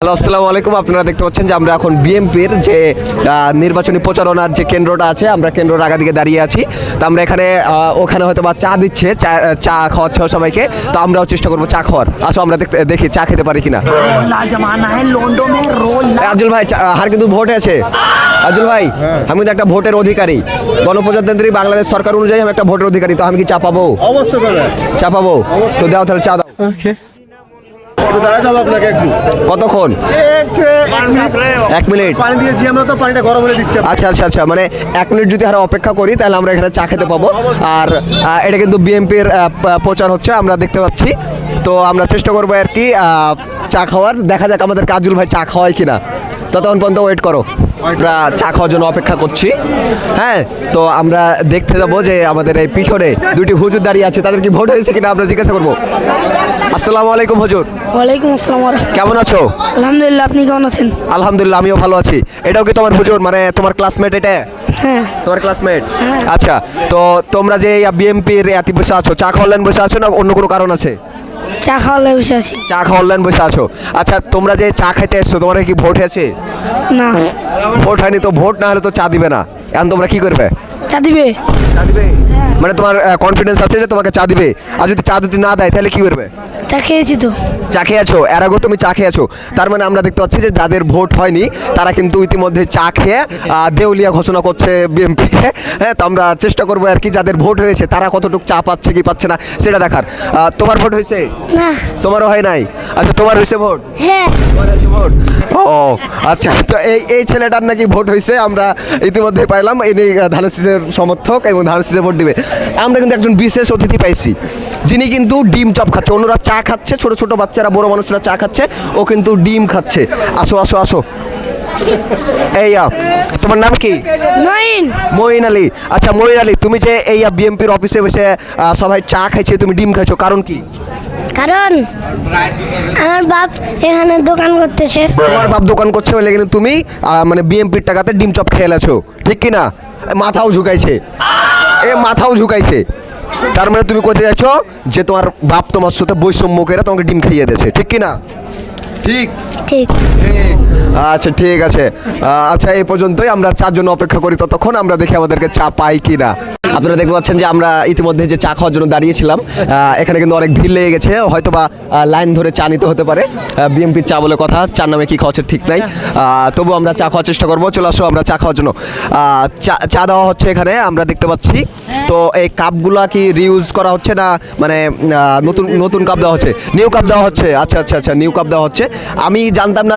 Hello, আসসালামু আলাইকুম। আপনারা দেখতে পাচ্ছেন যে আমরা এখন বিএনপির যে নির্বাচনী প্রচারণার যে কেন্দ্রটা আছে, আমরা কেন্দ্রের আগা দিকে দাঁড়িয়ে আছি। তো আমরা এখানে ওখানে হয়তো বা চা দিচ্ছে, চা খাওয়াচ্ছে সবাইকে। তো আমরাও চেষ্টা করবো চা খাওয়ার। আসো আমরা দেখি চা খেতে পারি কিনা। আজল ভাই, আর কিন্তু ভোট আছে। আজল ভাই, আমি তো একটা ভোটের অধিকারী, গণপ্রজাতন্ত্রী বাংলাদেশ সরকার অনুযায়ী আমি একটা ভোটের অধিকারী। তো আমি কি চা পাবো? অবশ্যই পাবে। চা পাবো? তো দাও তাহলে, চা দাও। কতক্ষণ? 1 মিনিট পানি দিয়েছি আমরা, তো পানিটা গরম হলে দিচ্ছি। আচ্ছা আচ্ছা আচ্ছা, মানে 1 মিনিট যদি আরো অপেক্ষা করি তাহলে আমরা এখানে চা খেতে পাবো। আর এটা কিন্তু বিএনপির প্রচার হচ্ছে, আমরা দেখতে পাচ্ছি। তো আমরা চেষ্টা করবো আর কি চা খাওয়ার। দেখা যাক আমাদের কাজল ভাই চা খাওয়ায় কিনা। ততক্ষণ পর্যন্ত ওয়েট করো, আমরা চা খাওয়ার জন্য অপেক্ষা করছি। হ্যাঁ, তো আমরা দেখতে যাবো যে আমাদের এই পিছনে দুটি হুজুর দাঁড়িয়ে আছে, তাদের কি ভোট হয়েছে কিনা আমরা জিজ্ঞাসা করবো। আসসালামু আলাইকুম হুজুর। ওয়ালাইকুম আসসালাম। কেমন আছো? আলহামদুলিল্লাহ, আপনি কেমন আছেন? আলহামদুলিল্লাহ, আমিও ভালো আছি। এটাও কি তোমার হুজুর, মানে তোমার ক্লাসমেট? এটা হ্যাঁ। তোমার ক্লাসমেট? হ্যাঁ। আচ্ছা, তো তোমরা যে বিএনপির এত বসে আছো, চা খাওয়ার লাইন বসে আছো না অন্য কোনো কারণ আছে? চা খাওয়ালে বসে আছি। চা খাওয়ার লাইন বসে আছো। আচ্ছা, তোমরা যে চা খাইতে এসছো, তোমার কি ভোট হয়েছে? না, ভোট হয়নি। তো ভোট না হলে তো চা দিবে না। এখন তোমরা কি করবে? চা দিবে। চা দিবে মানে তোমার কনফিডেন্স আছে যে তোমাকে চা দিবে? আর যদি চা যদি না দেয় তাহলে কি করবে? চা খেয়েছি তো। চা খেয়েছো? এর আগেও তুমি চা খেয়েছো। তার মানে আমরা দেখতে পাচ্ছি যে যাদের ভোট হয়নি তারা কিন্তু ইতিমধ্যে চা খেয়ে দেউলিয়া ঘোষণা করছে বিএনপিকে। হ্যাঁ, তো আমরা চেষ্টা করবো আর কি যাদের ভোট হয়েছে তারা কতটুকু চা পাচ্ছে কি পাচ্ছে না সেটা দেখার। তোমার ভোট হয়েছে? না। তোমারও হয় নাই? আচ্ছা, তোমার হয়েছে ভোট? হ্যাঁ। তোমার হয়েছে ভোট? ও আচ্ছা, তো এই ছেলেটার নাকি ভোট হয়েছে, আমরা ইতিমধ্যে পাইলাম। ইনি ধানশিসের সমর্থক এবং ধানশিসে ভোট দিবে। আমরা কিন্তু একজন বিশেষ অতিথি পাইছি, যিনি কিন্তু ডিম চপ খাচ্ছে। অন্যরা চা খাচ্ছে, ছোট ছোট বাচ্চারা, বড় মানুষরা চা খাচ্ছে, ও কিন্তু ডিম খাচ্ছে। আসো আসো আসো। এই তোমার নাম কি? নয়ন। মঈন আলী। আচ্ছা মঈন আলী, তুমি যে এই বিএনপির অফিসে বসে সবাই চা খাইছে, তুমি ডিম খাইছো, কারণ কি? কারণ আমার বাপ এখানে দোকান করতেছে। তোমার বাপ দোকান করছে বলে কিন্তু তুমি মানে বিএনপির টাকাতে ডিম চপ খেয়ে এলেছো, ঠিক কি না? মাথাও ঝুঁকাইছে, মাথাও ঝুঁকাইছে। তার মানে তুমি কোথায় যাচ্ছ যে তোমার বাপ তোমার সাথে বৈষম্য করে তোমাকে ডিম খাইয়ে দিয়েছে, ঠিক কি না? ঠিক ঠিক। আচ্ছা ঠিক আছে। আচ্ছা, এই পর্যন্তই। আমরা চার জন্য অপেক্ষা করি, ততক্ষণ আমরা দেখি আমাদেরকে চা পাই কি না। আপনারা দেখতে পাচ্ছেন যে আমরা ইতিমধ্যে যে চা খাওয়ার জন্য দাঁড়িয়েছিলাম, এখানে কিন্তু অনেক ভিড় লেগে গেছে। হয়তো বা লাইন ধরে চা নিতে হতে পারে। বিএনপির চা বলে কথা, চার নামে কি খাওয়াচ্ছে ঠিক নাই। তবু আমরা চা খাওয়ার চেষ্টা করবো। চলে আসো, আমরা চা খাওয়ার জন্য চা দেওয়া হচ্ছে এখানে, আমরা দেখতে পাচ্ছি। তো এই কাপগুলা কি রিউজ করা হচ্ছে না, মানে নতুন নতুন কাপ দেওয়া হচ্ছে? নিউ কাপ দেওয়া হচ্ছে? আচ্ছা আচ্ছা আচ্ছা, নিউ কাপ দেওয়া হচ্ছে। আমি জানতাম না।